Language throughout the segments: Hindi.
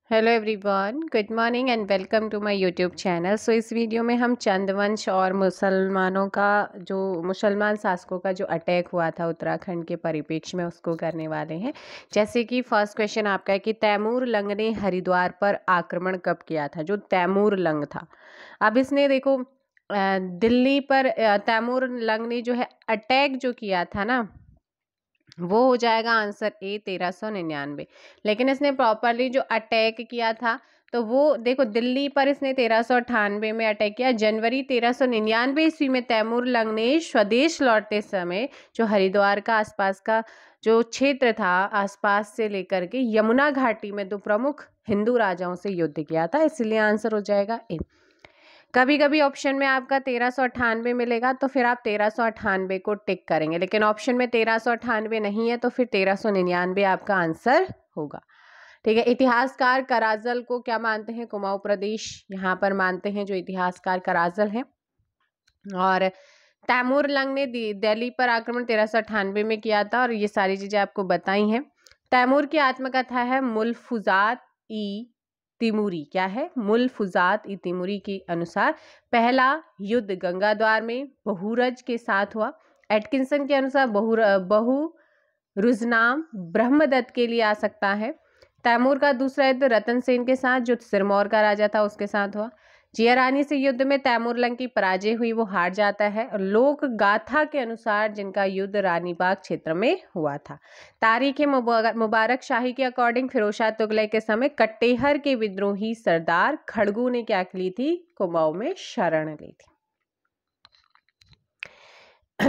Hello everyone, good morning and welcome to my YouTube channel. So इस वीडियो में हम चंदवंश और मुसलमानों का जो मुसलमान शासकों का जो अटैक हुआ था उत्तराखंड के परिप्रेक्ष्य में उसको करने वाले हैं। जैसे कि फर्स्ट क्वेश्चन आपका है कि तैमूर लंग ने हरिद्वार पर आक्रमण कब किया था। जो तैमूर लंग था, अब इसने देखो दिल्ली पर तैमूर लंग ने जो है अटैक जो किया था ना, वो हो जाएगा आंसर ए 1399। लेकिन इसने प्रॉपरली जो अटैक किया था तो वो देखो दिल्ली पर इसने 1398 में अटैक किया। जनवरी 1399 ईस्वी में तैमूर लंग ने स्वदेश लौटते समय जो हरिद्वार का आसपास का जो क्षेत्र था, आसपास से लेकर के यमुना घाटी में दो प्रमुख हिंदू राजाओं से युद्ध किया था, इसलिए आंसर हो जाएगा ए। कभी कभी ऑप्शन में आपका 1398 मिलेगा तो फिर आप 1398 को टिक करेंगे, लेकिन ऑप्शन में 1398 नहीं है तो फिर 1399 आपका आंसर होगा। ठीक है। इतिहासकार कराजल को क्या मानते हैं? कुमाऊं प्रदेश यहाँ पर मानते हैं जो इतिहासकार कराजल हैं। और तैमूर लंग ने दिल्ली पर आक्रमण 1398 में किया था और ये सारी चीजें आपको बताई हैं। तैमूर की आत्मकथा है मुल्फुजात ई तिमूरी। क्या है? मुल्फुजात ई तिमूरी के अनुसार पहला युद्ध गंगा द्वार में बहुरज के साथ हुआ। एटकिंसन के अनुसार बहुरुजनाम ब्रह्मदत्त के लिए आ सकता है। तैमूर का दूसरा युद्ध रतन सेन के साथ जो सिरमौर का राजा था उसके साथ हुआ। जिया रानी से युद्ध में तैमूर लंग की पराजय हुई, वो हार जाता है। और लोक गाथा के अनुसार जिनका युद्ध रानीबाग क्षेत्र में हुआ था। तारीख मुबारक शाही के अकॉर्डिंग फिरोजशाह तुगलक के समय कट्टेहर के विद्रोही सरदार खड़गू ने क्या की थी? कुमाऊं में शरण ली थी।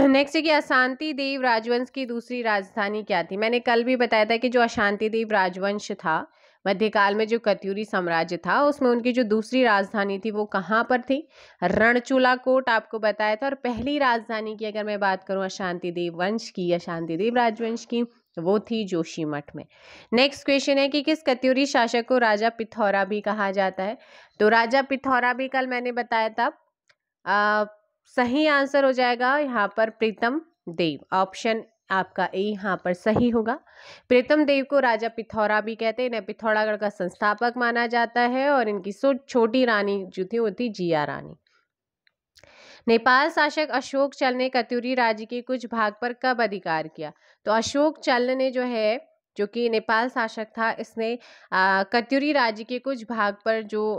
नेक्स्ट है कि अशांति देव राजवंश की दूसरी राजधानी क्या थी? मैंने कल भी बताया था कि जो अशांति देव राजवंश था मध्यकाल में, जो कत्यूरी साम्राज्य था, उसमें उनकी जो दूसरी राजधानी थी वो कहाँ पर थी? रणचूला कोट आपको बताया था। और पहली राजधानी की अगर मैं बात करूं अशांति देव वंश की, अशांति देव राजवंश की, वो थी जोशीमठ में। नेक्स्ट क्वेश्चन है कि किस कत्यूरी शासक को राजा पिथौरा भी कहा जाता है? तो राजा पिथौरा भी कल मैंने बताया था। सही आंसर हो जाएगा यहाँ पर प्रीतम देव। ऑप्शन आपका ए यहाँ पर सही होगा। प्रीतम देव को राजा पिथौरा भी कहते हैं। इन्हें पिथौरागढ़ का संस्थापक माना जाता है और इनकी छोटी रानी जो थी वो थी जिया रानी। नेपाल शासक अशोक चल ने कत्यूरी राज्य के कुछ भाग पर कब अधिकार किया? तो अशोक चल ने जो है, जो कि नेपाल शासक था, इसने कत्यूरी राज्य के कुछ भाग पर जो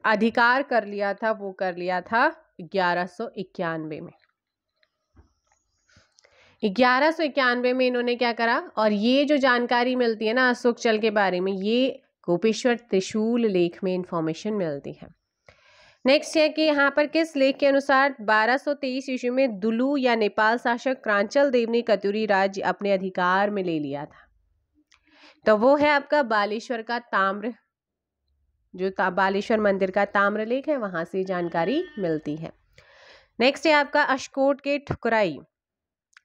अधिकार कर लिया था वो कर लिया था 1191 में। 1191 में इन्होंने क्या करा? और ये जो जानकारी मिलती है ना अशोक चल के बारे में, ये गोपेश्वर त्रिशूल लेख में इंफॉर्मेशन मिलती है। नेक्स्ट है कि यहाँ पर किस लेख के अनुसार 1223 ईस्वी में दुलू या नेपाल शासक क्रांचल देव ने कत्यूरी राज्य अपने अधिकार में ले लिया था? तो वो है आपका बालेश्वर का ताम्र, जो बालेश्वर मंदिर का ताम्र लेख है, वहां से जानकारी मिलती है। नेक्स्ट है आपका अशकोट के ठकुराई।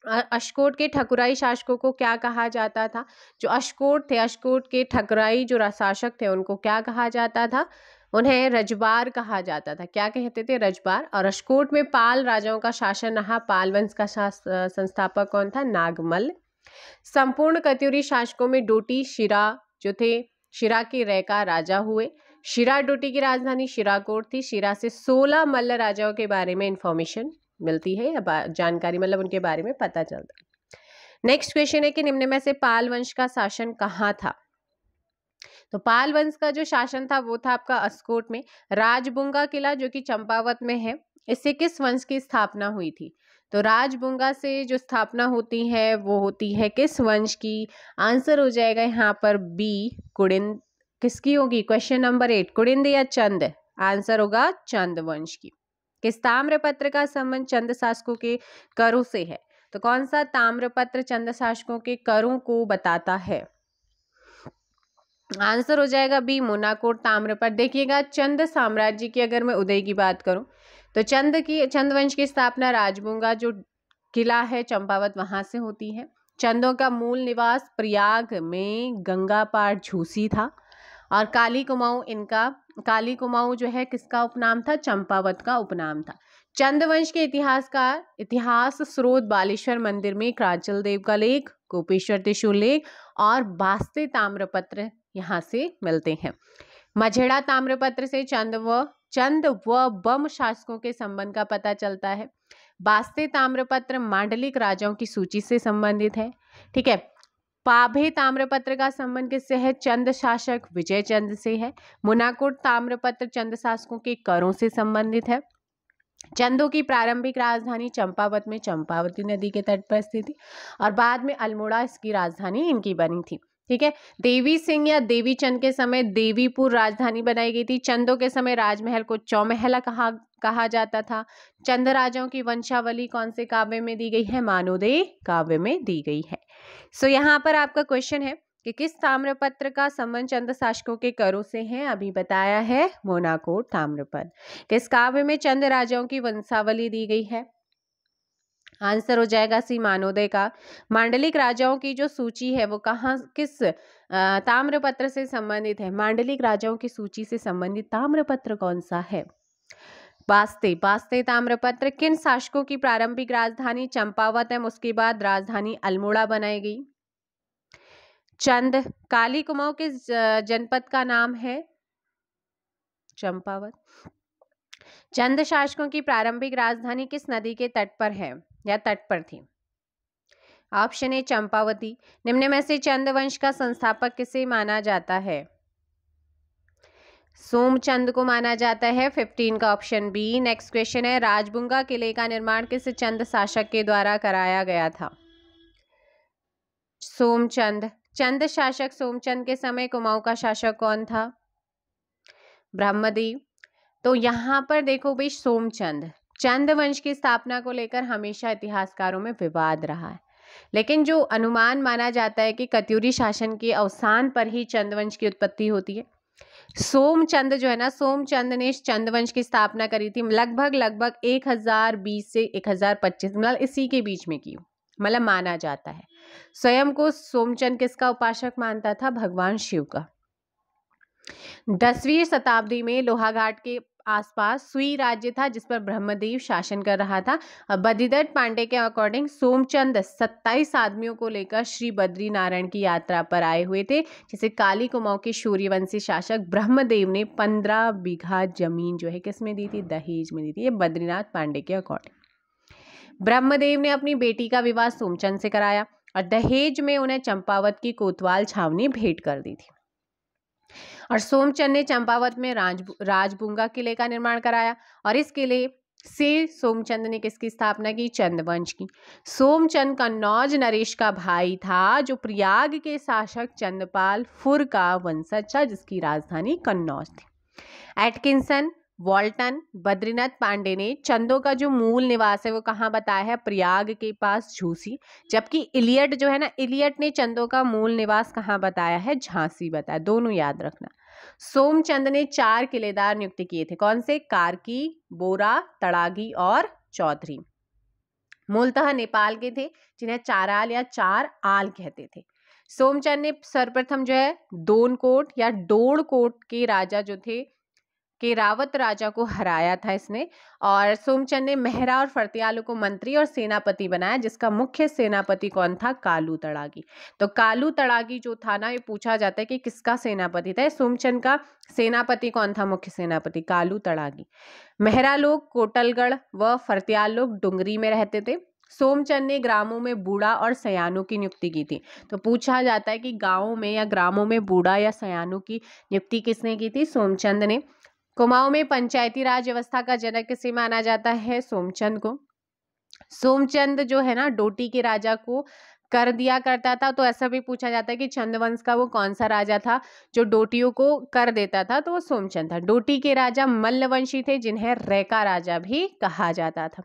अशकोट के ठकुराई शासकों को क्या कहा जाता था? जो अशकोट थे, अशकोट के ठकुराई जो शासक थे, उनको क्या कहा जाता था? उन्हें रजबार कहा जाता था। क्या कहते थे? रजबार। और अशकोट में पाल राजाओं का शासन रहा। पाल वंश का संस्थापक कौन था? नागमल। संपूर्ण कत्यूरी शासकों में डोटी शिरा जो थे, शिरा के रैका राजा हुए। शिरा डोटी की राजधानी शिराकोट थी। शिरा से 16 मल्ल राजाओं के बारे में इंफॉर्मेशन मिलती है, या जानकारी मतलब उनके बारे में पता चलता है। नेक्स्ट क्वेश्चन है कि निम्न में से पाल वंश का शासन कहाँ था? तो पाल वंश का जो शासन था वो था आपका अस्कोट में। राजबुंगा किला जो कि चंपावत में है, इससे किस वंश की स्थापना हुई थी? तो राजबुंगा से जो स्थापना होती है वो होती है किस वंश की? आंसर हो जाएगा यहाँ पर बी, कुड़िंद। किसकी होगी? क्वेश्चन नंबर 8, कुड़िंद या चंद? आंसर होगा चंद वंश की। किस ताम्रपत्र का संबंध चंद शासकों के करों से है? तो कौन सा ताम्रपत्र चंद शासकों के करों को बताता है? आंसर हो जाएगा बी, मोनाकोट ताम्रपत्र। देखिएगा चंद साम्राज्य की अगर मैं उदय की बात करूं तो चंद वंश की स्थापना राजबुंगा जो किला है चंपावत, वहां से होती है। चंदों का मूल निवास प्रयाग में गंगा पार झूसी था। और काली कुमाऊं जो है किसका उपनाम था? चंपावत का उपनाम था। चंदवंश के इतिहासकार इतिहास स्रोत बालेश्वर मंदिर में क्रांचल देव का लेख, गोपेश्वर त्रिशूल लेख और बास्ते ताम्रपत्र यहाँ से मिलते हैं। मझेड़ा ताम्रपत्र से चंद व बम शासकों के संबंध का पता चलता है। बास्ते ताम्रपत्र मांडलिक राजाओं की सूची से संबंधित है। ठीक है। पाभे ताम्रपत्र का संबंध किससे है? चंद शासक विजय चंद से है। मुनाकुट ताम्रपत्र चंद शासकों के करों से संबंधित है। चंदों की प्रारंभिक राजधानी चंपावत में चंपावती नदी के तट पर स्थित थी और बाद में अल्मोड़ा इसकी राजधानी इनकी बनी थी। ठीक है। देवी सिंह या देवी चंद के समय देवीपुर राजधानी बनाई गई थी। चंदों के समय राजमहल को चौमहला कहा जाता था। चंद राजाओं की वंशावली कौन से काव्य में दी गई है? मानोदय काव्य में दी गई है। सो यहाँ पर आपका क्वेश्चन है कि किस ताम्रपत्र का संबंध चंद शासकों के करों से है? अभी बताया है, मोनाकोट ताम्रपत्र। किस काव्य में चंद राजाओं की वंशावली दी गई है? आंसर हो जाएगा सी, मानोदय का। मांडलिक राजाओं की जो सूची है वो किस ताम्रपत्र से संबंधित है? मांडलिक राजाओं की सूची से संबंधित ताम्रपत्र कौन सा है? बास्ते ताम्रपत्र। किन शासकों की प्रारंभिक राजधानी चंपावत है, उसके बाद राजधानी अल्मोड़ा बनाई गई? चंद। काली कुमाऊं के जनपद का नाम है चंपावत। चंद शासकों की प्रारंभिक राजधानी किस नदी के तट पर है या तट पर थी? Option A Champavati. निम्न में से चंद वंश का संस्थापक किसे माना जाता है? सोमचंद को माना जाता है। 15 का ऑप्शन बी। नेक्स्ट क्वेश्चन है, राजबुंगा किले का निर्माण किस चंद शासक के द्वारा कराया गया था? सोमचंद। चंद शासक सोमचंद के समय कुमाऊं का शासक कौन था? ब्रह्मदेव। तो यहाँ पर देखो भाई, सोमचंद, चंद वंश की स्थापना को लेकर हमेशा इतिहासकारों में विवाद रहा है, लेकिन जो अनुमान माना जाता है कि कत्यूरी शासन के अवसान पर ही चंदवंश की उत्पत्ति होती है। सोमचंद जो है ना, सोमचंद ने चंदवंश की स्थापना करी थी लगभग 1020 से 1025, मतलब इसी के बीच में की, मतलब माना जाता है। स्वयं को सोमचंद किसका उपासक मानता था? भगवान शिव का। 10वीं शताब्दी में लोहाघाट के आसपास सुई राज्य था जिस पर ब्रह्मदेव शासन कर रहा था। बद्रीदत्त पांडे के अकॉर्डिंग सोमचंद 27 आदमियों को लेकर श्री बद्री नारायण की यात्रा पर आए हुए थे, जिसे काली कुमाऊं के सूर्यवंशी शासक ब्रह्मदेव ने 15 बीघा जमीन जो है किसमें दी थी? दहेज में दी थी। ये बद्रीनाथ पांडे के अकॉर्डिंग ब्रह्मदेव ने अपनी बेटी का विवाह सोमचंद से कराया और दहेज में उन्हें चंपावत की कोतवाल छावनी भेंट कर दी थी। और सोमचंद ने चंपावत में राजबुंगा किले का निर्माण कराया और इस किले से सोमचंद ने किसकी स्थापना की? चंदवंश की। सोमचंद कन्नौज नरेश का भाई था, जो प्रयाग के शासक चंदपाल फुर का वंशज था, जिसकी राजधानी कन्नौज थी। एटकिंसन, वॉल्टन, बद्रीनाथ पांडे ने चंदों का जो मूल निवास है वो कहाँ बताया है? प्रयाग के पास झूसी। जबकि इलियट जो है ना, इलियट ने चंदों का मूल निवास कहाँ बताया है? झांसी बताया। दोनों याद रखना। सोमचंद ने 4 किलेदार नियुक्त किए थे। कौन से? कार्की, बोरा, तड़ागी और चौधरी। मूलतः नेपाल के थे, जिन्हें चाराल या चार आल कहते थे। सोमचंद ने सर्वप्रथम जो है दोनकोट या डोड़कोट के राजा जो थे के रावत राजा को हराया था इसने, और सोमचंद ने मेहरा और फरतियालों को मंत्री और सेनापति बनाया, जिसका मुख्य सेनापति कौन था? कालू तड़ागी। तो कालू तड़ागी जो था ना, ये पूछा जाता है कि किसका सेनापति था? सोमचंद का सेनापति कौन था? मुख्य सेनापति कालू तड़ागी। मेहरा लोग कोटलगढ़ व फरतियाल लोग डुंगरी में रहते थे। सोमचंद ने ग्रामों में बूढ़ा और सयानों की नियुक्ति की थी। तो पूछा जाता है कि गांवों में या ग्रामों में बूढ़ा या सयानों की नियुक्ति किसने की थी? सोमचंद ने। कुमाऊं में पंचायती राज व्यवस्था का जनक किसे माना जाता है? सोमचंद को। सोमचंद जो है ना, डोटी के राजा को कर दिया करता था। तो ऐसा भी पूछा जाता है कि चंदवंश का वो कौन सा राजा था जो डोटियों को कर देता था? तो वो सोमचंद था। डोटी के राजा मल्लवंशी थे, जिन्हें रैका राजा भी कहा जाता था।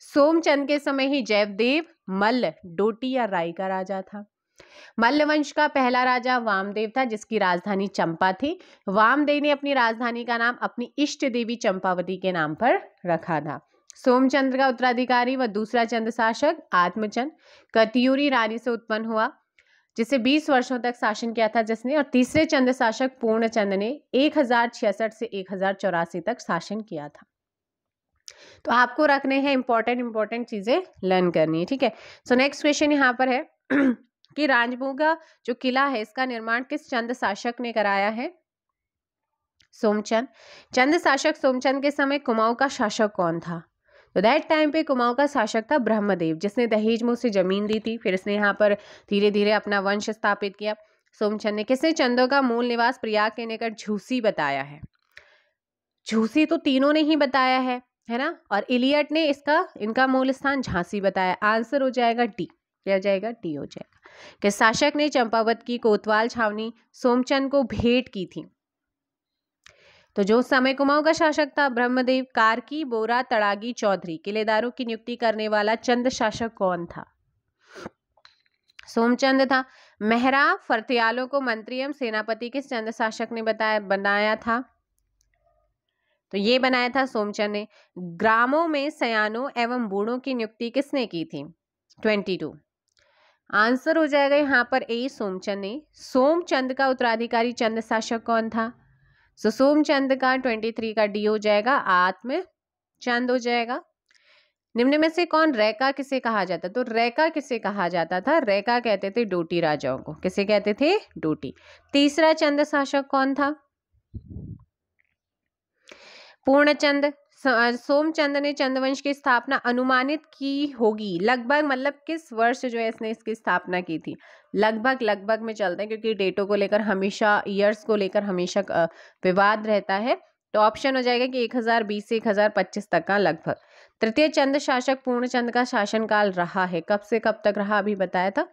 सोमचंद के समय ही जयदेव मल्ल डोटी या राई का राजा था। मल्लवंश का पहला राजा वामदेव था, जिसकी राजधानी चंपा थी। वामदेव ने अपनी राजधानी का नाम अपनी इष्ट देवी चंपावती के नाम पर रखा था। सोमचंद्र का उत्तराधिकारी व दूसरा चंद शासक आत्मचंद कत्यूरी रानी से उत्पन्न हुआ, जिसे 20 वर्षों तक शासन किया था जिसने, और तीसरे चंद शासक पूर्णचंद ने 1066 से 1084 तक शासन किया था। तो आपको रखने हैं इंपॉर्टेंट चीजें लर्न करनी है, ठीक है। सो नेक्स्ट क्वेश्चन यहाँ पर है कि राजभोगा जो किला है इसका निर्माण किस चंद शासक ने कराया है? सोमचंद। चंद शासक सोमचंद के समय कुमाऊं का शासक कौन था? तो दैट टाइम पे कुमाऊं का शासक था ब्रह्मदेव, जिसने दहेज में उसे जमीन दी थी, फिर इसने यहाँ पर धीरे धीरे अपना वंश स्थापित किया। सोमचंद ने। किसने चंदों का मूल निवास प्रयाग के निकट झूसी बताया है? झूसी तो तीनों ने ही बताया है ना। और इलियट ने इनका मूल स्थान झांसी बताया। आंसर हो जाएगा डी। क्या हो जाएगा? डी हो जाएगा। कि शासक ने चंपावत की कोतवाल छावनी सोमचंद को भेंट की थी? तो जो समय कुमाऊं का शासक था ब्रह्मदेव। कार्की, बोरा, तड़ागी, चौधरी किलेदारों की नियुक्ति करने वाला चंद शासक कौन था? सोमचंद था। मेहरा फर्तियालों को मंत्री एवं सेनापति किस चंद शासक ने बनाया था? तो ये बनाया था सोमचंद ने। ग्रामों में सयानों एवं बूढ़ों की नियुक्ति किसने की थी? 22। आंसर हो जाएगा यहाँ पर ए, सोमचंद ने। सोमचंद का उत्तराधिकारी चंद शासक कौन था? सो सोमचंद का 23 का डी हो जाएगा, आत्मचंद हो जाएगा। निम्न में से कौन रैका किसे कहा जाता? तो रैका किसे कहा जाता था? रैका कहते थे डोटी राजाओं को। किसे कहते थे? डोटी। तीसरा चंद शासक कौन था? पूर्णचंद। सोमचंद ने चंदवंश की स्थापना अनुमानित की होगी लगभग, मतलब किस वर्ष जो है इसने इसकी स्थापना की थी? लगभग में चलते हैं क्योंकि डेटों को लेकर हमेशा, ईयर्स को लेकर हमेशा विवाद रहता है। तो ऑप्शन हो जाएगा कि 1020 से 1025 तक का लगभग। तृतीय चंद शासक पूर्णचंद का शासनकाल रहा है, कब से कब तक रहा? अभी बताया था।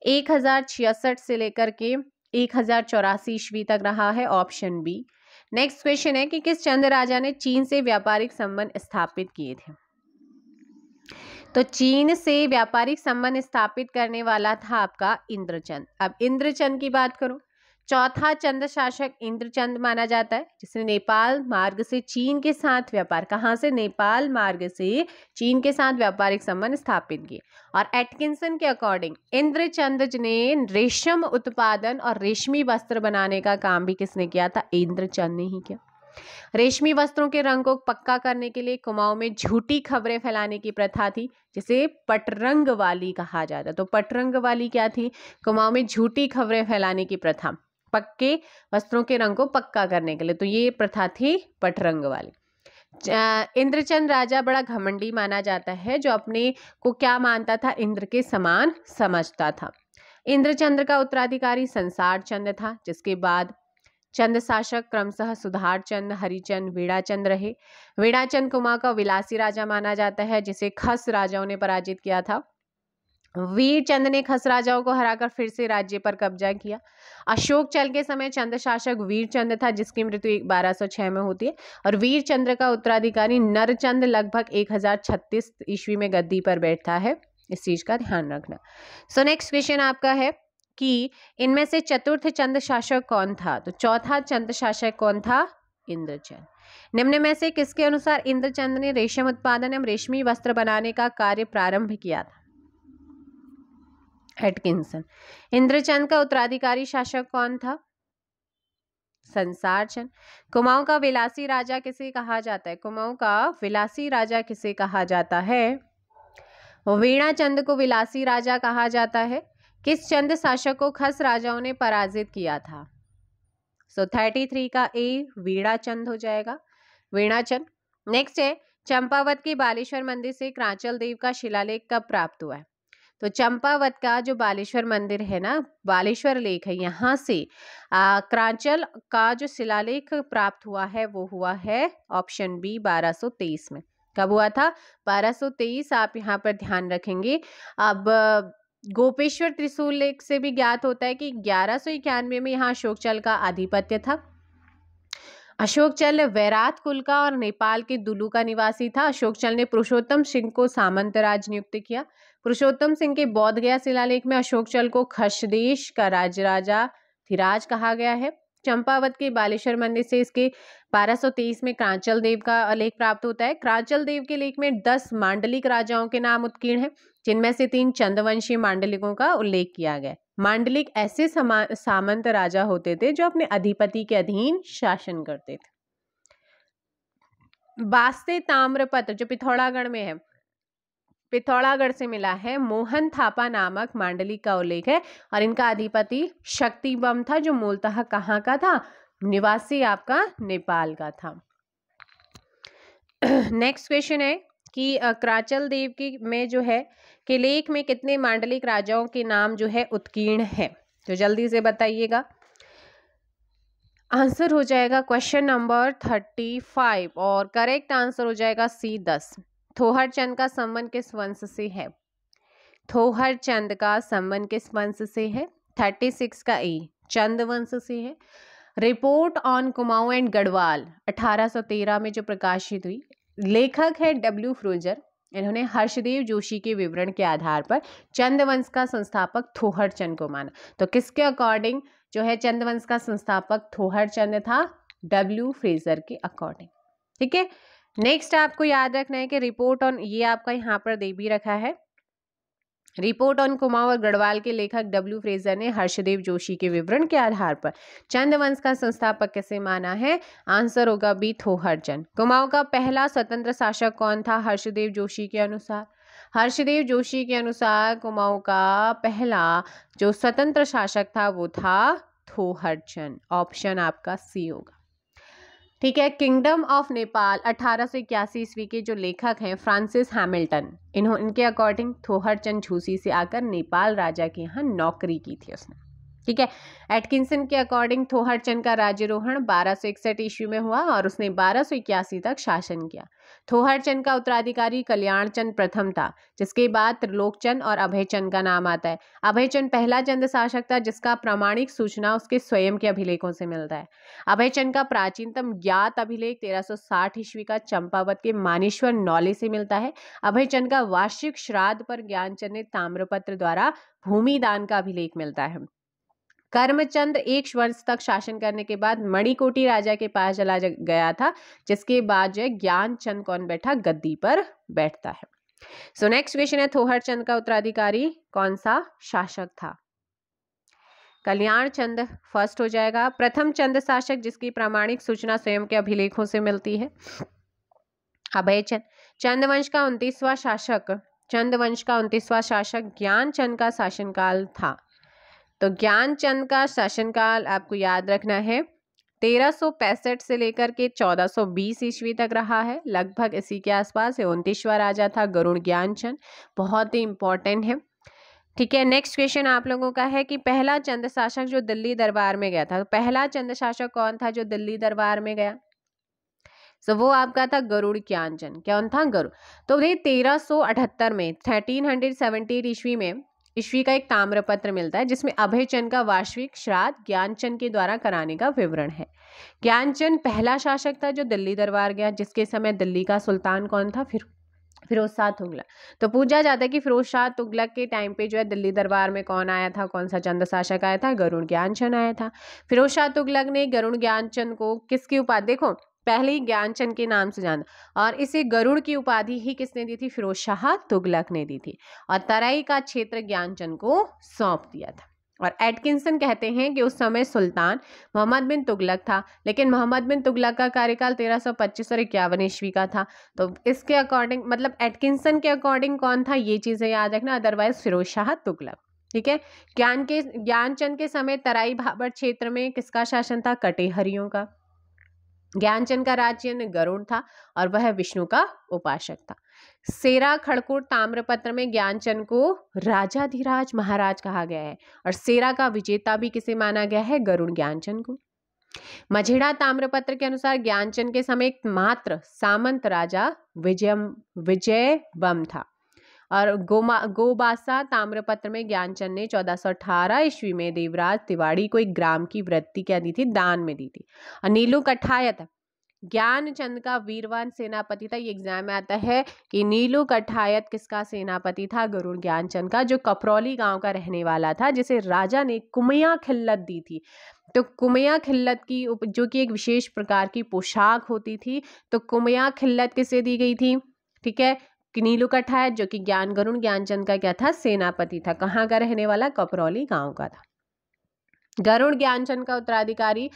1066 से लेकर के 1084 ईस्वी तक रहा है, ऑप्शन बी। नेक्स्ट क्वेश्चन है कि किस चंद राजा ने चीन से व्यापारिक संबंध स्थापित किए थे? तो चीन से व्यापारिक संबंध स्थापित करने वाला था आपका इंद्रचंद। अब इंद्रचंद की बात करूं, चौथा चंद शासक इंद्रचंद माना जाता है, जिसने नेपाल मार्ग से चीन के साथ व्यापार, कहां से? नेपाल मार्ग से चीन के साथ व्यापारिक संबंध स्थापित किए। और एटकिंसन के अकॉर्डिंग इंद्रचंद ने रेशम उत्पादन और रेशमी वस्त्र बनाने का काम भी किसने किया था? इंद्रचंद ने ही किया। रेशमी वस्त्रों के रंग को पक्का करने के लिए कुमाऊं में झूठी खबरें फैलाने की प्रथा थी, जिसे पटरंग वाली कहा जाता। तो पटरंग वाली क्या थी? कुमाऊं में झूठी खबरें फैलाने की प्रथा, पक्के वस्त्रों के रंग को पक्का करने के लिए, तो ये प्रथा थी पटरंग वाली। इंद्रचंद राजा बड़ा घमंडी माना जाता है, जो अपने को क्या मानता था? इंद्र के समान समझता था। इंद्रचंद्र का उत्तराधिकारी संसार चंद था, जिसके बाद चंद शासक क्रमशः सुधार चंद, हरिचंद, वीड़ाचंद रहे। वीड़ाचंद कुमाऊं का विलासी राजा माना जाता है, जिसे खस राजाओं ने पराजित किया था। वीरचंद ने खस राजाओं को हराकर फिर से राज्य पर कब्जा किया। अशोक चल के समय चंद शासक वीरचंद था, जिसकी मृत्यु 1206 में होती है। और वीरचंद्र का उत्तराधिकारी नरचंद लगभग 1036 ईस्वी में गद्दी पर बैठता है। इस चीज का ध्यान रखना। सो नेक्स्ट क्वेश्चन आपका है कि इनमें से चतुर्थ चंद शासक कौन था? तो चौथा चंद शासक कौन था? इंद्रचंद। निम्न में से किसके अनुसार इंद्रचंद ने रेशम उत्पादन एवं रेशमी वस्त्र बनाने का कार्य प्रारंभ किया था? एटकिंसन। इंद्रचंद का उत्तराधिकारी शासक कौन था? संसार चंद। कुमाऊं का विलासी राजा किसे कहा जाता है? कुमाऊं का विलासी राजा किसे कहा जाता है? वीणाचंद को विलासी राजा कहा जाता है। किस चंद शासक को खस राजाओं ने पराजित किया था? सो 33 का ए, वीणाचंद हो जाएगा, वीणाचंद। नेक्स्ट है चंपावत के बालेश्वर मंदिर से क्रांचल देव का शिलालेख कब प्राप्त हुआ है? तो चंपावत का जो बालेश्वर मंदिर है ना, बालेश्वर लेक है, यहाँ से क्रांचल का जो शिलालेख प्राप्त हुआ है वो हुआ है ऑप्शन बी 1223 में। कब हुआ था? 1223। आप यहाँ पर ध्यान रखेंगे। अब गोपेश्वर त्रिशूल लेख से भी ज्ञात होता है कि 1191 में यहाँ अशोकचल का आधिपत्य था। अशोकचल वैरात कुल का और नेपाल के दुलू का निवासी था। अशोकचल ने पुरुषोत्तम सिंह को सामंत राज नियुक्त किया। पुरुषोत्तम सिंह के बौद्ध गया शिलालेख में अशोकचल को खशदेश का राजा थिराज कहा गया है। चंपावत के बालेश्वर मंदिर से इसके 1223 में क्रांचल देव का लेख प्राप्त होता है। क्रांचल देव के लेख में 10 मांडलिक राजाओं के नाम उत्कीर्ण हैं, जिनमें से 3 चंदवंशी मांडलिकों का उल्लेख किया गया। मांडलिक ऐसे सामंत राजा होते थे जो अपने अधिपति के अधीन शासन करते थे। बास्ते ताम्रपत्र जो पिथौरागढ़ में है, पिथौरागढ़ से मिला है, मोहन थापा नामक मांडलिक का उल्लेख है और इनका अधिपति शक्तिबम था जो मूलतः कहाँ का था, निवासी आपका नेपाल का था। नेक्स्ट क्वेश्चन है कि कराचल देव की में जो है कि लेख में कितने मांडलिक राजाओं के नाम जो है उत्कीर्ण है, तो जल्दी से बताइएगा। आंसर हो जाएगा क्वेश्चन नंबर 35 और करेक्ट आंसर हो जाएगा सी 10। थोहरचंद का संबंध किस वंश से है? थोहरचंद का संबंध किस वंश से है? 36 का ए चंद वंश से है। Report on Kumaon and Garhwal 1813 में जो प्रकाशित हुई, लेखक है डब्ल्यू फ्रोजर। इन्होंने हर्षदेव जोशी के विवरण के आधार पर चंद वंश का संस्थापक थोहरचंद को माना। तो किसके अकॉर्डिंग जो है चंद वंश का संस्थापक थोहरचंद था? डब्ल्यू फ्रेजर के अकॉर्डिंग। ठीक है, नेक्स्ट आपको याद रखना है कि रिपोर्ट ऑन, ये आपका यहाँ पर दे भी रखा है, रिपोर्ट ऑन कुमाऊं और गढ़वाल के लेखक डब्ल्यू फ्रेजर ने हर्षदेव जोशी के विवरण के आधार पर चंद वंश का संस्थापक किसे माना है? आंसर होगा बी थोहरचंद। कुमाऊं का पहला स्वतंत्र शासक कौन था हर्षदेव जोशी के अनुसार? हर्षदेव जोशी के अनुसार कुमाऊं का पहला जो स्वतंत्र शासक था वो था थोहरचंद। ऑप्शन आपका सी होगा। ठीक है, किंगडम ऑफ नेपाल 1881 ईस्वी के जो लेखक हैं फ्रांसिस हैमिल्टन, इनके अकॉर्डिंग थोहरचंद झूसी से आकर नेपाल राजा के यहाँ नौकरी की थी उसने। ठीक है, एटकिंसन के अकॉर्डिंग थोहरचंद का राज्यारोहण 1261 ईस्वी में हुआ और उसने 1281 तक शासन किया। थोहरचंद का उत्तराधिकारी कल्याणचंद प्रथम था, जिसके बाद त्रिलोकचंद और अभयचंद का नाम आता है। अभयचंद पहला चंद शासक था जिसका प्रामाणिक सूचना उसके स्वयं के अभिलेखों से मिलता है। अभयचंद का प्राचीनतम ज्ञात अभिलेख 1360 ईस्वी का चंपावत के मानेश्वर नौले से मिलता है। अभयचंद का वार्षिक श्राद्ध पर ज्ञानचंद ने ताम्रपत्र द्वारा भूमि दान का अभिलेख मिलता है। कर्मचंद 1 वर्ष तक शासन करने के बाद मणिकोटी राजा के पास चला गया था, जिसके बाद जो है ज्ञानचंद कौन बैठा? गद्दी पर बैठता है। सो नेक्स्ट क्वेश्चन है, थोहरचंद का उत्तराधिकारी कौन सा शासक था? कल्याणचंद फर्स्ट हो जाएगा। प्रथम चंद शासक जिसकी प्रामाणिक सूचना स्वयं के अभिलेखों से मिलती है, अभयचंद। चंदवंश का 29वां शासक, चंदवंश का 29वां शासक ज्ञानचंद का शासनकाल था। तो ज्ञानचंद का शासनकाल आपको याद रखना है 1365 से लेकर के 1420 ईस्वी तक रहा है, लगभग इसी के आसपास है। 29वां राजा था गरुड़ ज्ञानचंद, बहुत ही इंपॉर्टेंट है। ठीक है, नेक्स्ट क्वेश्चन आप लोगों का है कि पहला चंद शासक जो दिल्ली दरबार में गया था, तो पहला चंद शासक कौन था जो दिल्ली दरबार में गया? तो वो आपका था गरुड़ ज्ञानचंद। कौन था? गरुड़। तो ये 1378 में 1378 ईस्वी में ईस्वी का एक ताम्रपत्र मिलता है जिसमें अभयचंद का वार्षिक श्राद्ध ज्ञानचंद के द्वारा कराने का विवरण है। ज्ञानचंद पहला शासक था जो दिल्ली दरबार गया, जिसके समय दिल्ली का सुल्तान कौन था? फिरोज शाह तुगलक। तो पूछा जाता है कि फिरोज शाह तुगलक के टाइम पे जो है दिल्ली दरबार में कौन आया था, कौन सा चंद शासक आया था? गरुड़ ज्ञानचंद आया था। फिरोज शाह तुगलक ने गरुड़ ज्ञानचंद को किसकी उपाधि, देखो पहले ही ज्ञानचंद के नाम से जाना, और इसे गरुड़ की उपाधि ही किसने दी थी? फिरोज शाह तुगलक ने दी थी, और तराई का क्षेत्र ज्ञानचंद को सौंप दिया था। और एटकिंसन कहते हैं कि उस समय सुल्तान मोहम्मद बिन तुगलक था, लेकिन मोहम्मद बिन तुगलक का कार्यकाल 1325 और 51 ईस्वी का था। तो इसके अकॉर्डिंग मतलब एटकिंसन के अकॉर्डिंग कौन था, ये चीज़ें याद रखना, अदरवाइज फिरोज शाह तुगलक। ठीक है, ज्ञानचंद के समय तराई भाबर क्षेत्र में किसका शासन था? कटेहरियों का। ज्ञानचंद का राज्य गरुड़ था और वह विष्णु का उपासक था। सेरा खड़कुट ताम्रपत्र में ज्ञानचंद को राजाधिराज महाराज कहा गया है, और सेरा का विजेता भी किसे माना गया है? गरुड़ ज्ञानचंद को। मझेड़ा ताम्रपत्र के अनुसार ज्ञानचंद के समय मात्र सामंत राजा विजयबम था, और गोबासा ताम्रपत्र में ज्ञानचंद ने 1418 ईस्वी में देवराज तिवाड़ी को एक ग्राम की वृत्ति क्या दी थी? दान में दी थी। और नीलू कठायत ज्ञानचंद का वीरवान सेनापति था। ये एग्जाम में आता है कि नीलू कठायत किसका सेनापति था? गरुड़ ज्ञानचंद का, जो कपरौली गांव का रहने वाला था, जिसे राजा ने कुमैया खिल्लत दी थी। तो कुमैया खिल्लत की जो कि एक विशेष प्रकार की पोशाक होती थी, तो कुमैया खिल्लत किसे दी गई थी? ठीक है, नीलू कठायत जो कि गरुड़ ज्ञानचंद का क्या था? सेनापति था। कहाँ का रहने वाला? कपरौली गांव का था। गरुड़ ज्ञानचंद का उत्तराधिकारी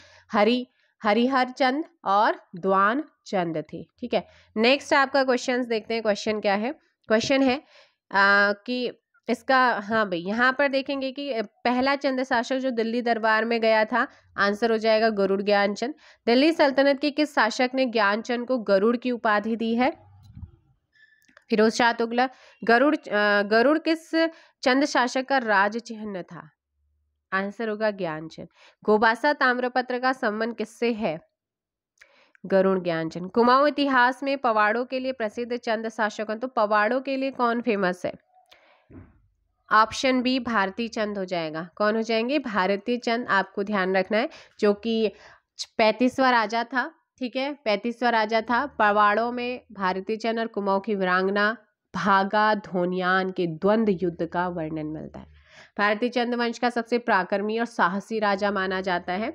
हरिहर चंद और द्वान चंद थे। ठीक है, नेक्स्ट आपका क्वेश्चन देखते हैं। क्वेश्चन क्या है? क्वेश्चन है कि इसका, हाँ भाई, यहाँ पर देखेंगे कि पहला चंद शासक जो दिल्ली दरबार में गया था, आंसर हो जाएगा गरुड़ ज्ञानचंद। दिल्ली सल्तनत के किस शासक ने ज्ञानचंद को गरुड़ की उपाधि दी है? फिरोज शाह तुगलक। गरुड़ किस चंद शासक का राज चिन्ह था? आंसर होगा ज्ञानचंद। गोबासा ताम्रपत्र का संबंध किससे है? गरुड़ ज्ञानचंद। कुमाऊं इतिहास में पवाड़ों के लिए प्रसिद्ध चंद शासक हैं, तो पवाड़ों के लिए कौन फेमस है? ऑप्शन बी भारती चंद हो जाएगा। कौन हो जाएंगे? भारती चंद। आपको ध्यान रखना है, जो कि 35वां राजा था। ठीक है, 35वां राजा था। पवाड़ों में भारती चंद और कुमाऊं की वीरांगना भागा धोनियान के द्वंद्व युद्ध का वर्णन मिलता है। भारती चंद वंश का सबसे पराक्रमी और साहसी राजा माना जाता है।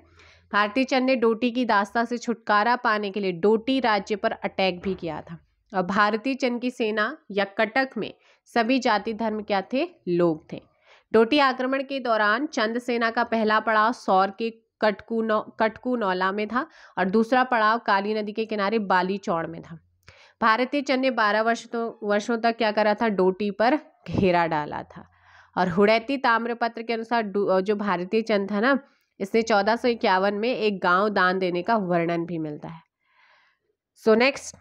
भारती चंद ने डोटी की दास्ता से छुटकारा पाने के लिए डोटी राज्य पर अटैक भी किया था। और भारती चंद की सेना या कटक में सभी जाति धर्म क्या थे? लोग थे। डोटी आक्रमण के दौरान चंद सेना का पहला पड़ाव सौर के कटकू नौला में था और दूसरा पड़ाव काली नदी के किनारे बाली चौड़ में था। भारती चंद ने 12 वर्षों तक क्या करा था? डोटी पर घेरा डाला था। और हुड़ैती ताम्रपत्र के अनुसार जो भारती चंद था ना, इसने 1451 में एक गांव दान देने का वर्णन भी मिलता है। सो नेक्स्ट,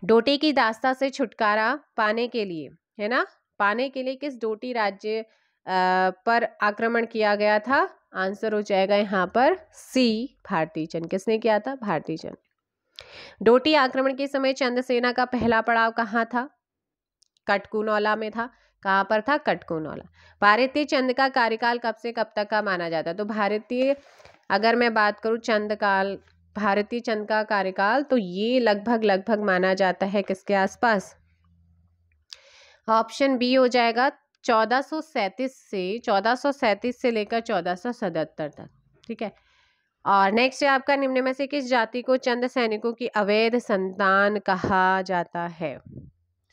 डोटी की दास्ता से छुटकारा पाने के लिए, है ना, पाने के लिए किस डोटी राज्य पर आक्रमण किया गया था? आंसर हो जाएगा यहाँ पर सी, भारती चंद। किसने किया था? भारती चंद। डोटी आक्रमण के समय चंद सेना का पहला पड़ाव कहाँ था? कटकुनौला में था। कहाँ पर था? कटकुनौला। भारतीय चंद का कार्यकाल कब से कब तक का माना जाता है? तो भारतीय, अगर मैं बात करूँ भारतीय चंद का कार्यकाल, तो ये लगभग माना जाता है किसके आसपास? ऑप्शन बी हो जाएगा 1437 से लेकर 1477 तक। ठीक है, और नेक्स्ट है आपका, निम्न में से किस जाति को चंद सैनिकों की अवैध संतान कहा जाता है?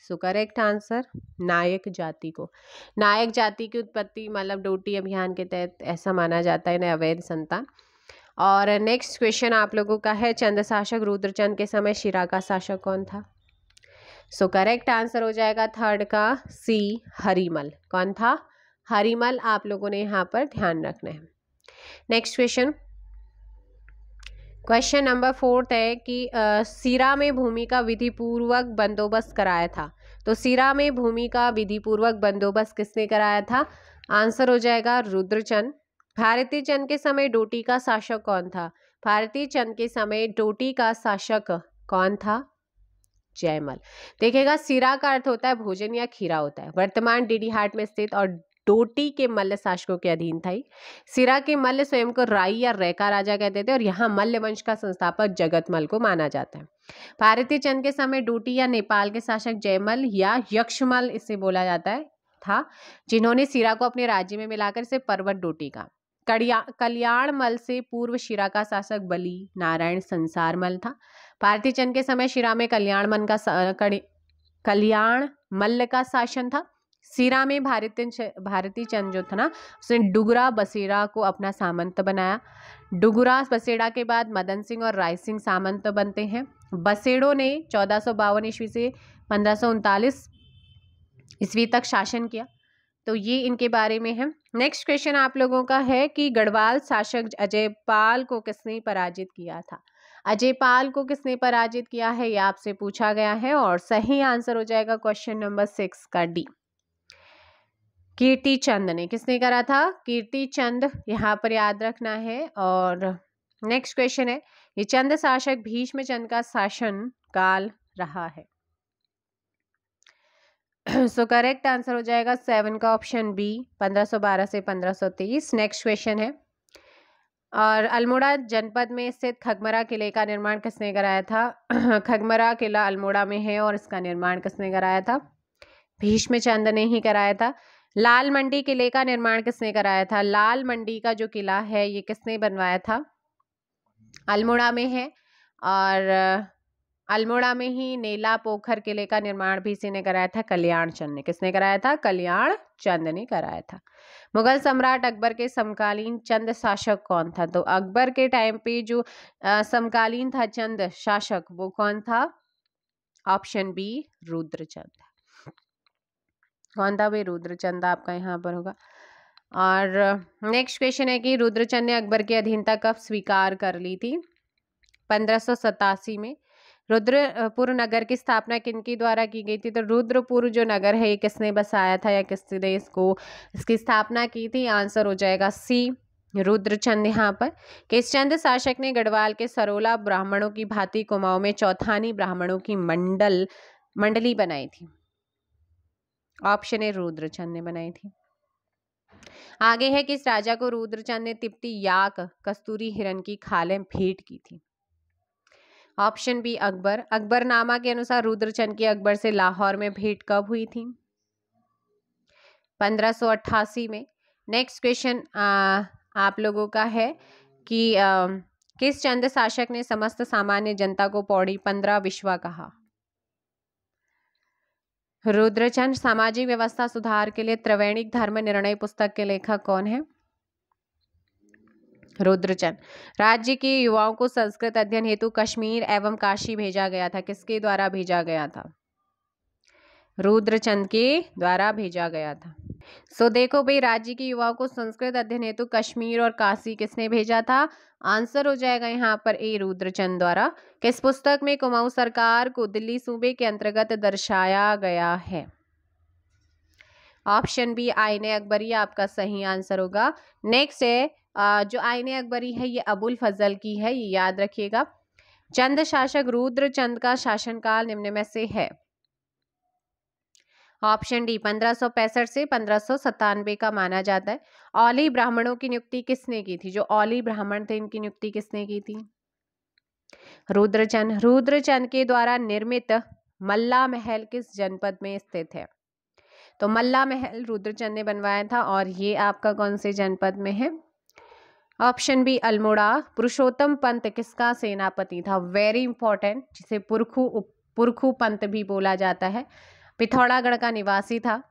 सो करेक्ट आंसर, नायक जाति को। नायक जाति की उत्पत्ति मतलब डोटी अभियान के तहत ऐसा माना जाता है ना, अवैध संतान। और नेक्स्ट क्वेश्चन आप लोगों का है, चंद शासक रुद्रचंद के समय शिरा का शासक कौन था? सो करेक्ट आंसर हो जाएगा थर्ड का सी, हरिमल। कौन था? हरिमल। आप लोगों ने यहाँ पर ध्यान रखना है। नेक्स्ट क्वेश्चन नंबर 4 है कि सिरा में भूमि का विधिपूर्वक बंदोबस्त कराया था। तो सिरा में भूमि का विधिपूर्वक बंदोबस्त किसने कराया था? आंसर हो जाएगा रुद्रचंद। भारती चंद के समय डोटी का शासक कौन था? भारती चंद के समय डोटी का शासक कौन था? जयमल। देखिएगा, सिरा का अर्थ होता है भोजन या खीरा होता है। वर्तमान डीडीहाट में स्थित और डोटी के मल्ल शासकों के अधीन था। सिरा के मल्ल स्वयं को राई या रैका राजा कहते थे और यहाँ मल्ल वंश का संस्थापक जगतमल को माना जाता है। भारती चंद के समय डोटी या नेपाल के शासक जयमल या यक्षमल इसे बोला जाता है था, जिन्होंने सिरा को अपने राज्य में मिलाकर इसे पर्वत डोटी का। कल्याण मल से पूर्व शिरा का शासक बली नारायण संसार मल था। भारती चंद के समय शिरा में कल्याण मल्ल का शासन था। सिरा में भारती चंद जो था ना, उसने डुगरा बसेड़ा को अपना सामंत बनाया। डुगरा बसेड़ा के बाद मदन सिंह और राय सिंह सामंत बनते हैं। बसेड़ों ने 1452 ईस्वी से 1539 ईस्वी तक शासन किया। तो ये इनके बारे में है। नेक्स्ट क्वेश्चन आप लोगों का है कि गढ़वाल शासक अजयपाल को किसने पराजित किया था? अजयपाल को किसने पराजित किया है, ये आपसे पूछा गया है और सही आंसर हो जाएगा क्वेश्चन नंबर 6 का डी, कीर्ति चंद ने। किसने करा था? कीर्ति चंद, यहाँ पर याद रखना है। और नेक्स्ट क्वेश्चन है, ये चंद शासक भीष्म चंद का शासन काल रहा है। सो करेक्ट आंसर हो जाएगा 7 का ऑप्शन बी, 1512 से 1523। नेक्स्ट क्वेश्चन है, और अल्मोड़ा जनपद में स्थित खगमरा किले का निर्माण किसने कराया था? खगमरा किला अल्मोड़ा में है और इसका निर्माण किसने कराया था? भीष्म चंद ने ही कराया था। लाल मंडी किले का निर्माण किसने कराया था? लाल मंडी का जो किला है ये किसने बनवाया था? अल्मोड़ा में है। और अल्मोड़ा में ही नेला पोखर किले का निर्माण भी इसी ने कराया था, कल्याण चंद ने। किसने कराया था? कल्याण चंद ने कराया था। मुगल सम्राट अकबर के समकालीन चंद शासक कौन था? तो अकबर के टाइम पे जो समकालीन था चंद शासक, वो कौन था? Option B Rudrachand. कौन था भाई? रुद्रचंद आपका यहाँ पर होगा। और नेक्स्ट क्वेश्चन है कि रुद्रचंद ने अकबर की अधीनता कब स्वीकार कर ली थी? 1587 में। रुद्रपुर नगर की स्थापना किनकी द्वारा की गई थी? तो रुद्रपुर जो नगर है ये किसने बसाया था या किसने इसकी स्थापना की थी? आंसर हो जाएगा सी, रुद्रचंद। यहाँ पर किस चंद शासक ने गढ़वाल के सरोला ब्राह्मणों की भांति कुमाऊं में चौथानी ब्राह्मणों की मंडली बनाई थी? ऑप्शन ए रुद्रचंद ने बनाई थी। आगे है किस राजा को रुद्रचंद ने तिप्ती याक कस्तूरी हिरण की खालें भेंट की थी? Option B Akbar. अकबरनामा के अनुसार रुद्रचंद की अकबर से लाहौर में भेंट कब हुई थी? 1588 में। नेक्स्ट क्वेश्चन आप लोगों का है कि किस चंद शासक ने समस्त सामान्य जनता को पौड़ी 15 विश्वा कहा? रुद्रचंद। सामाजिक व्यवस्था सुधार के लिए त्रैवणिक धर्म निर्णय पुस्तक के लेखक कौन है? रुद्रचंद। राज्य के युवाओं को संस्कृत अध्ययन हेतु कश्मीर एवं काशी भेजा गया था। किसके द्वारा भेजा गया था? रुद्रचंद के द्वारा भेजा गया था। सो देखो भाई, राज्य के युवाओं को संस्कृत अध्ययन हेतु कश्मीर और काशी किसने भेजा था? आंसर हो जाएगा यहाँ पर ए, रुद्रचंद द्वारा। किस पुस्तक में कुमाऊं सरकार को दिल्ली सूबे के अंतर्गत दर्शाया गया है? ऑप्शन बी आईने अकबरी आपका सही आंसर होगा। नेक्स्ट है जो आईने अकबरी है ये अबुल फजल की है, ये याद रखिएगा। चंद शासक रुद्रचंद का शासनकाल निम्न में से है? ऑप्शन डी 1565 से 1597 का माना जाता है। औली ब्राह्मणों की नियुक्ति किसने की थी? जो औली ब्राह्मण थे इनकी नियुक्ति किसने की थी? रुद्रचंद। रुद्रचंद के द्वारा निर्मित मल्ला महल किस जनपद में स्थित है? तो मल्ला महल रुद्रचंद ने बनवाया था और ये आपका कौन से जनपद में है? Option B Almora. पुरुषोत्तम पंत किसका सेनापति था? वेरी इंपॉर्टेंट, जिसे पुरखू पंत भी बोला जाता है। पिथौरागढ़ का निवासी था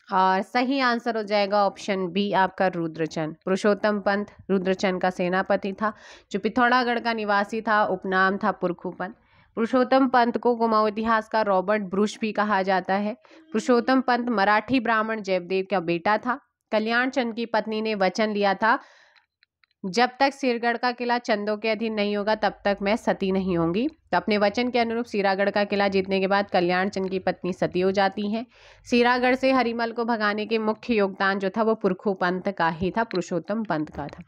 और सही आंसर हो जाएगा ऑप्शन बी आपका रुद्रचंद। पुरुषोत्तम पंत रुद्रचंद का सेनापति था। जो पिथौरागढ़ का निवासी था उपनाम था पुरखू पंत। पुरुषोत्तम पंत को कुमाऊं इतिहास का रॉबर्ट ब्रूस भी कहा जाता है। पुरुषोत्तम पंत मराठी ब्राह्मण जयदेव का बेटा था। कल्याण चंद की पत्नी ने वचन लिया था, जब तक सिरगढ़ का किला चंदों के अधीन नहीं होगा तब तक मैं सती नहीं होंगी। तो अपने वचन के अनुरूप सिरागढ़ का किला जीतने के बाद कल्याण चंद की पत्नी सती हो जाती हैं। सिरागढ़ से हरिमल को भगाने के मुख्य योगदान जो था वो पुरखू पंत का ही था, पुरुषोत्तम पंत का था।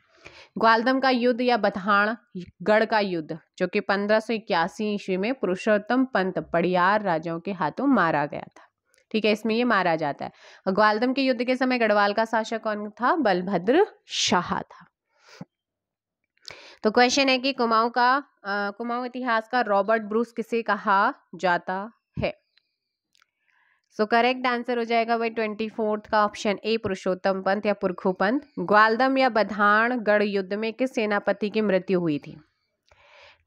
ग्वालदम का युद्ध या बथाणगढ़ का युद्ध जो कि 1581 ईस्वी में पुरुषोत्तम पंत पड़ियार राजाओं के हाथों मारा गया था। ठीक है, इसमें ये मारा जाता है। ग्वालदम के युद्ध के समय गढ़वाल का शासक कौन था? बलभद्र शाह था। तो क्वेश्चन है कि कुमाऊं इतिहास का रॉबर्ट ब्रूस किसे कहा जाता है? सो करेक्ट आंसर हो जाएगा भाई 24 का ऑप्शन ए, पुरुषोत्तम पंत या पुरखू पंत। ग्वालदम या बथाणगढ़ युद्ध में किस सेनापति की मृत्यु हुई थी?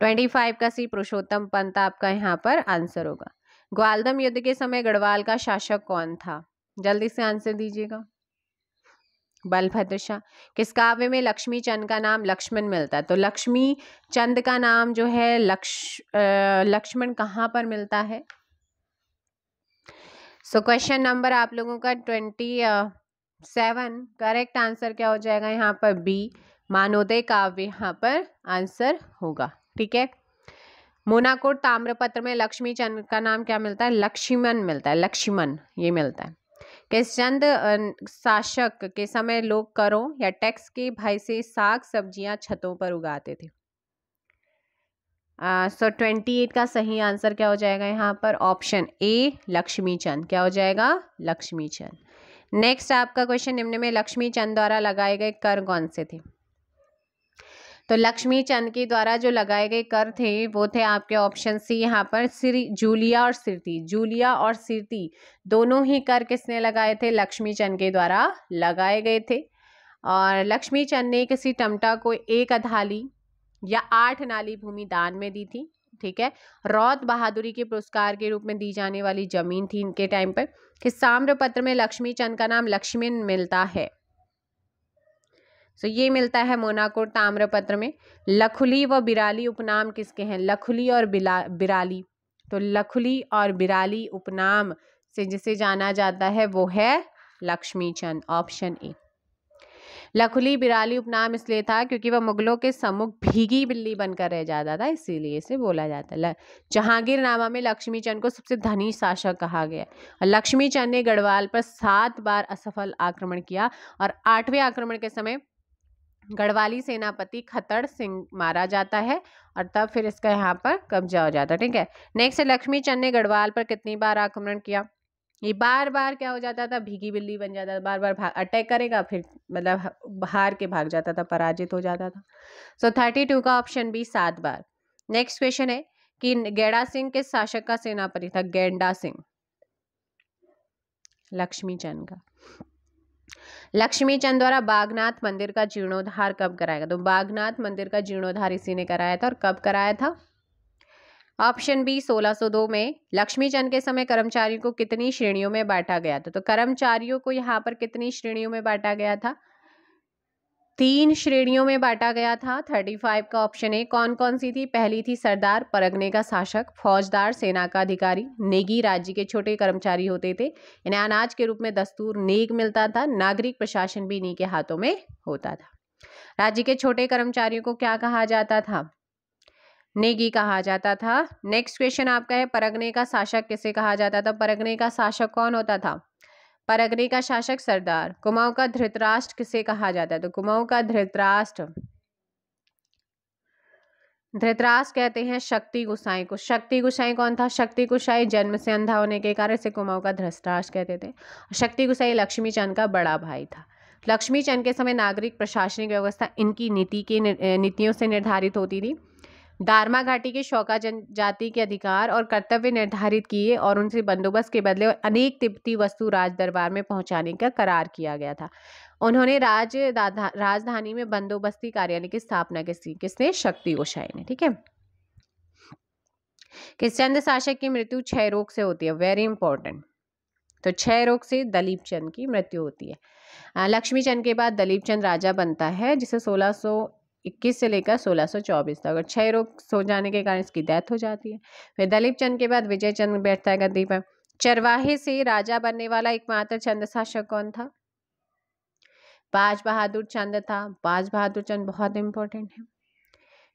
25 का सी, पुरुषोत्तम पंत आपका यहाँ पर आंसर होगा। ग्वालदम युद्ध के समय गढ़वाल का शासक कौन था? जल्दी से आंसर दीजिएगा। बलभद्र शाह। किस काव्य में लक्ष्मी चंद का नाम लक्ष्मण मिलता है? तो लक्ष्मी चंद का नाम जो है लक्ष्मण कहाँ पर मिलता है? सो क्वेश्चन नंबर आप लोगों का 27, करेक्ट आंसर क्या हो जाएगा यहाँ पर? बी, मानोदय काव्य यहाँ पर आंसर होगा। ठीक है, मोनाकोट ताम्रपत्र में लक्ष्मी चंद का नाम क्या मिलता है? लक्ष्मण मिलता है, लक्ष्मण ये मिलता है। किस चंद शासक के समय लोग करों या टैक्स के भय से साग सब्जियां छतों पर उगाते थे? सो 28 का सही आंसर क्या हो जाएगा यहाँ पर? ऑप्शन ए, लक्ष्मी चंद। क्या हो जाएगा? लक्ष्मी चंद। नेक्स्ट आपका क्वेश्चन, निम्न में लक्ष्मी चंद द्वारा लगाए गए कर कौन से थे? तो लक्ष्मी चंद के द्वारा जो लगाए गए कर थे वो थे आपके ऑप्शन सी यहाँ पर जूलिया और सिरती। जूलिया और सिरती दोनों ही कर किसने लगाए थे? लक्ष्मी चंद के द्वारा लगाए गए थे। और लक्ष्मी चंद ने किसी टमटा को 1 अधाली या 8 नाली भूमि दान में दी थी। ठीक है। रौत बहादुरी के पुरस्कार के रूप में दी जाने वाली जमीन थी इनके टाइम पर। किस ताम्रपत्र में लक्ष्मी चंद का नाम लक्ष्मण मिलता है? ये मिलता है मोनाकोट ताम्रपत्र में। लखुली व बिराली उपनाम किसके हैं? लखुली और बिराली। तो लखुली और बिराली उपनाम से जिसे जाना जाता है वो है लक्ष्मीचंद, ऑप्शन ए। लखुली बिराली उपनाम इसलिए था क्योंकि वह मुगलों के सम्मुख भीगी बिल्ली बनकर रह जाता था, इसीलिए इसे बोला जाता है। जहांगीरनामा में लक्ष्मीचंद को सबसे धनी शासक कहा गया। और लक्ष्मीचंद ने गढ़वाल पर 7 बार असफल आक्रमण किया और 8वें आक्रमण के समय गढ़वाली सेनापति खतड़ सिंह मारा जाता है और तब फिर इसका यहाँ पर कब्जा हो जाता है, ठीक है। नेक्स्ट, लक्ष्मीचंद ने गढ़वाल पर कितनी बार आक्रमण किया? ये बार बार क्या हो जाता था? भीगी बिल्ली बन जाता था, बार बार अटैक करेगा, फिर मतलब हार के भाग जाता था, पराजित हो जाता था। 32 का ऑप्शन बी 7 बार। नेक्स्ट क्वेश्चन है कि गैंडा सिंह किस शासक का सेनापति था? गैंडा सिंह लक्ष्मीचंद का। लक्ष्मीचंद द्वारा बागनाथ मंदिर का जीर्णोद्धार कब कराया गया? तो बागनाथ मंदिर का जीर्णोद्धार इसी ने कराया था। और कब कराया था? ऑप्शन बी 1602 में। लक्ष्मीचंद के समय कर्मचारियों को कितनी श्रेणियों में बांटा गया था? तो कर्मचारियों को यहाँ पर कितनी श्रेणियों में बांटा गया था? 3 श्रेणियों में बांटा गया था। 35 का ऑप्शन है। कौन कौन सी थी? पहली थी सरदार, परगने का शासक, फौजदार, सेना का अधिकारी, नेगी राज्य के छोटे कर्मचारी होते थे, इन्हें अनाज के रूप में दस्तूर नेग मिलता था, नागरिक प्रशासन भी इन्हीं के हाथों में होता था। राज्य के छोटे कर्मचारियों को क्या कहा जाता था? नेगी कहा जाता था। नेक्स्ट क्वेश्चन आपका है, परगने का शासक किसे कहा जाता था? परगने का शासक कौन होता था? परगने का शासक सरदार। कुमाऊं का धृतराष्ट्र किसे कहा जाता है? तो कुमाऊं का धृतराष्ट्र कहते हैं शक्ति गोसाई को। शक्ति गोसाई कौन था? शक्ति गोसाई जन्म से अंधा होने के कारण इसे कुमाऊं का धृतराष्ट्र कहते थे। शक्ति गोसाई लक्ष्मीचंद का बड़ा भाई था। लक्ष्मीचंद के समय नागरिक प्रशासनिक व्यवस्था इनकी नीतियों से निर्धारित होती थी। दारमा घाटी के शौका जनजाति के अधिकार और कर्तव्य निर्धारित किए और उनसे बंदोबस्त के बदले अनेक तिब्बती वस्तु राज दरबार में पहुंचाने का करार किया गया था। उन्होंने राजधानी में बंदोबस्ती कार्यालय की स्थापना की। किसने? शक्ति गोसाई ने, ठीक है। किस चंद शासक की मृत्यु क्षय रोग से होती है? Very important. तो क्षय रोग से दलीप चंद की मृत्यु होती है। लक्ष्मीचंद के बाद दलीप चंद राजा बनता है, जिसे 1621 से लेकर 1624 तक। और क्षय रोग हो जाने के कारण इसकी डेथ हो जाती है। फिर दलीप चंद के बाद विजय चंद बैठता है गद्दी पर। चरवाहे से राजा बनने वाला एकमात्र चंद शासक कौन था? बाज बहादुर चंद था। बाज बहादुर चंद बहुत इंपॉर्टेंट है,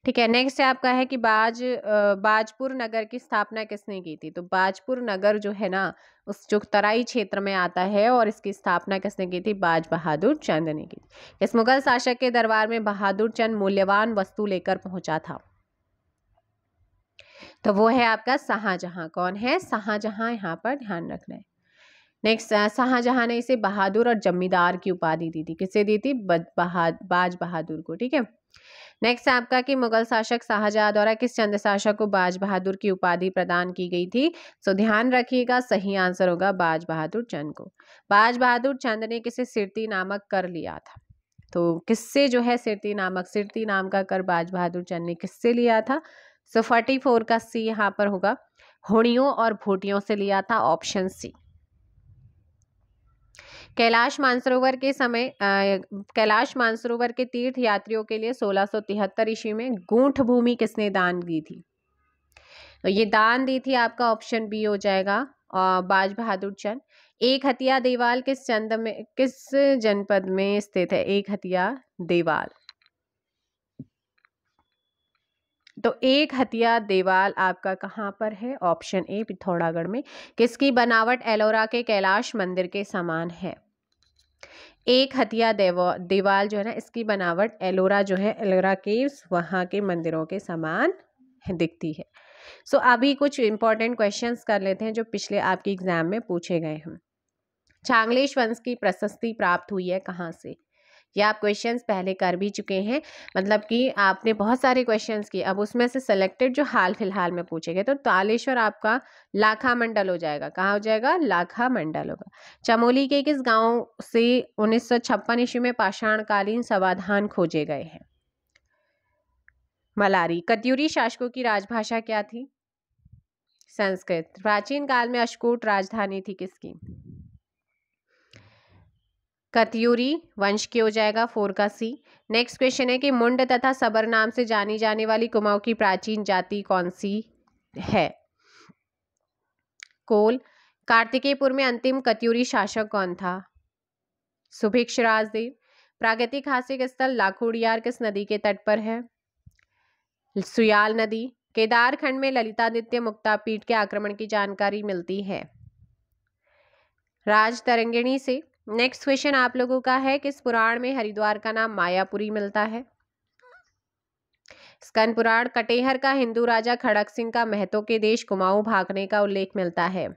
ठीक है। नेक्स्ट आपका है कि बाजपुर नगर की स्थापना किसने की थी? तो बाजपुर नगर जो है ना, उस जो तराई क्षेत्र में आता है, और इसकी स्थापना किसने की थी? बाज बहादुर चंद ने की थी। इस मुगल शासक के दरबार में बहादुर चंद मूल्यवान वस्तु लेकर पहुंचा था, तो वो है आपका शाहजहां। कौन है? शाहजहां, यहाँ पर ध्यान रखना है। नेक्स्ट, शाहजहां ने इसे बहादुर और जमींदार की उपाधि दी थी। किसे दी थी? बाज बहादुर को, ठीक है। नेक्स्ट आपका कि मुगल शासक शाहजहां द्वारा किस चंद शासक को बाज बहादुर की उपाधि प्रदान की गई थी? सो ध्यान रखिएगा, सही आंसर होगा बाज बहादुर चंद को। बाज बहादुर चंद ने किसे सिरती नामक कर लिया था? तो किससे जो है सिरती नाम का कर बाज बहादुर चंद ने किससे लिया था? सो 44 का सी यहाँ पर होगा। हुणियों और भूटियों से लिया था, ऑप्शन सी। कैलाश मानसरोवर के तीर्थ यात्रियों के लिए 1673 ईस्वी में गूंठ भूमि किसने दान दी थी? तो ये दान दी थी आपका ऑप्शन बी हो जाएगा, बाज बहादुर चंद। एक हथिया देवाल किस जनपद में स्थित है? एक हथिया देवाल। तो एक हथिया देवाल आपका कहाँ पर है? ऑप्शन ए पिथौरागढ़ में। किसकी बनावट एलोरा के कैलाश मंदिर के समान है? एक हथिया देवाल जो है ना, इसकी बनावट एलोरा जो है, एलोरा केव्स वहाँ के मंदिरों के समान दिखती है। सो अभी कुछ इंपॉर्टेंट क्वेश्चंस कर लेते हैं जो पिछले आपके एग्जाम में पूछे गए हैं। चांगलेश वंश की प्रशस्ति प्राप्त हुई है कहाँ से? ये आप क्वेश्चंस पहले कर भी चुके हैं, मतलब कि आपने बहुत सारे क्वेश्चंस किए। अब उसमें से सिलेक्टेड जो हाल फिलहाल में पूछे गए, तो तालेश्वर आपका लाखा मंडल हो जाएगा। कहाँ हो जाएगा? लाखा मंडल होगा। चमोली के किस गांव से 1956 ईस्वी में पाषाणकालीन समाधान खोजे गए हैं? मलारी। कत्यूरी शासकों की राजभाषा क्या थी? संस्कृत। प्राचीन काल में अशकोट राजधानी थी किसकी? कत्यूरी वंश की हो जाएगा 4 का सी। नेक्स्ट क्वेश्चन है कि मुंड तथा सबर नाम से जानी जाने वाली कुमाऊं की प्राचीन जाति कौन सी है? कोल। कार्तिकेयपुर में अंतिम कत्यूरी शासक कौन था? सुभिक्ष राजदेव। प्राकृतिक हासिक स्थल लाखोड़ियार किस नदी के तट पर है? सुयाल नदी। केदारखंड में ललितादित्य मुक्तापीठ के आक्रमण की जानकारी मिलती है राजतरंगिणी से। नेक्स्ट क्वेश्चन आप लोगों का है, किस पुराण में हरिद्वार का नाम मायापुरी मिलता है? स्कंद पुराण। कटेहर का हिंदू राजा खड़क सिंह का महतो के देश कुमाऊं भागने का उल्लेख मिलता है?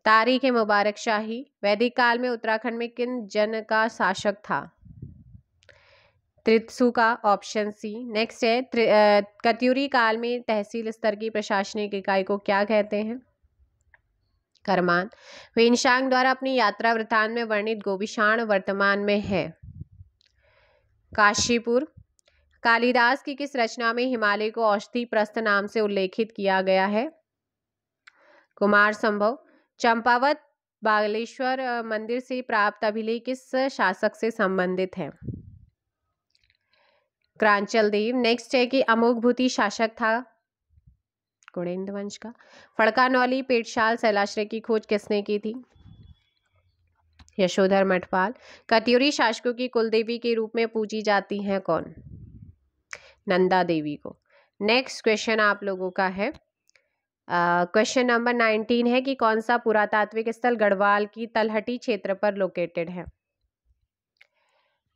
तारीख मुबारक शाही। वैदिक काल में उत्तराखंड में किन जन का शासक था? त्रित्सु का, ऑप्शन सी। नेक्स्ट है कत्यूरी काल में तहसील स्तर की प्रशासनिक इकाई को क्या कहते हैं? करमान। वेनशांग द्वारा अपनी यात्रा वृत्तांत में वर्णित गोविशाण वर्तमान में है? काशीपुर। कालिदास की किस रचना में हिमालय को औषधि प्रस्थ नाम से उल्लेखित किया गया है? कुमार संभव। चंपावत बागलेश्वर मंदिर से प्राप्त अभिलेख किस शासक से संबंधित है? क्रांचल देव। नेक्स्ट है कि अमोघभूति शासक था? गुणेंद्र वंश का। फड़कानौली पेटशाल शैलाश्रय की खोज किसने की थी? यशोधर मठपाल। कत्यूरी शासकों की कुलदेवी के रूप में पूजी जाती हैं कौन? नंदा देवी को। नेक्स्ट क्वेश्चन आप लोगों का है, क्वेश्चन नंबर 19 है कि कौन सा पुरातात्विक स्थल गढ़वाल की तलहटी क्षेत्र पर लोकेटेड है?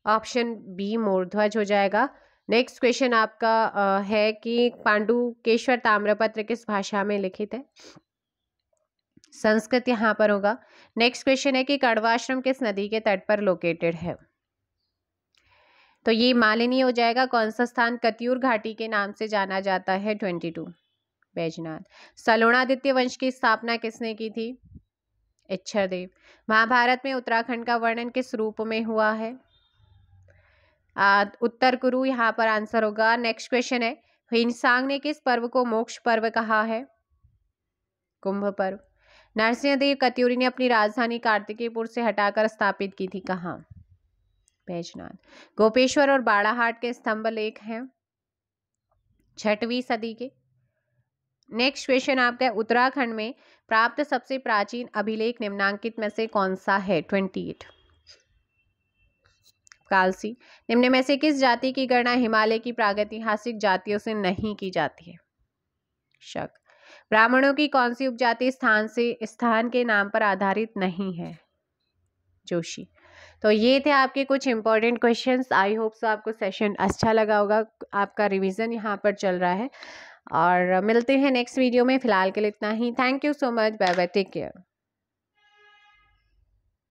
ऑप्शन बी मोरध्वज हो जाएगा। नेक्स्ट क्वेश्चन आपका है कि पांडुकेश्वर ताम्रपत्र किस भाषा में लिखित है? संस्कृत यहाँ पर होगा। नेक्स्ट क्वेश्चन है कि कड़वाश्रम किस नदी के तट पर लोकेटेड है? तो ये मालिनी हो जाएगा। कौन सा स्थान कत्यूर घाटी के नाम से जाना जाता है? 22 बैजनाथ। सलोणादित्य वंश की स्थापना किसने की थी? इच्छरदेव। महाभारत में उत्तराखंड का वर्णन किस रूप में हुआ है? उत्तर कुरु यहाँ पर आंसर होगा। नेक्स्ट क्वेश्चन है, हिंसांग ने किस पर्व को मोक्ष पर्व कहा है? कुंभ पर्व। नरसिंहदेव कत्यूरी ने अपनी राजधानी कार्तिकेयपुर से हटाकर स्थापित की थी कहाँ? बैजनाथ। गोपेश्वर और बाड़ाहाट के स्तंभ लेख हैं 6वीं सदी के। नेक्स्ट क्वेश्चन आपका है, उत्तराखंड में प्राप्त सबसे प्राचीन अभिलेख निम्नांकित में से कौन सा है? 28 कालसी। निम्न में से किस जाति की गणना हिमालय की प्रागैतिहासिक जातियों से नहीं की जाती है? शक। ब्राह्मणों की कौन सी उपजाति स्थान के नाम पर आधारित नहीं है? जोशी। तो ये थे आपके कुछ important questions. I hope so आपको सेशन अच्छा लगा होगा। आपका रिवीजन यहाँ पर चल रहा है और मिलते हैं नेक्स्ट वीडियो में। फिलहाल के लिए इतना ही। Thank you so much. Bye bye, take care.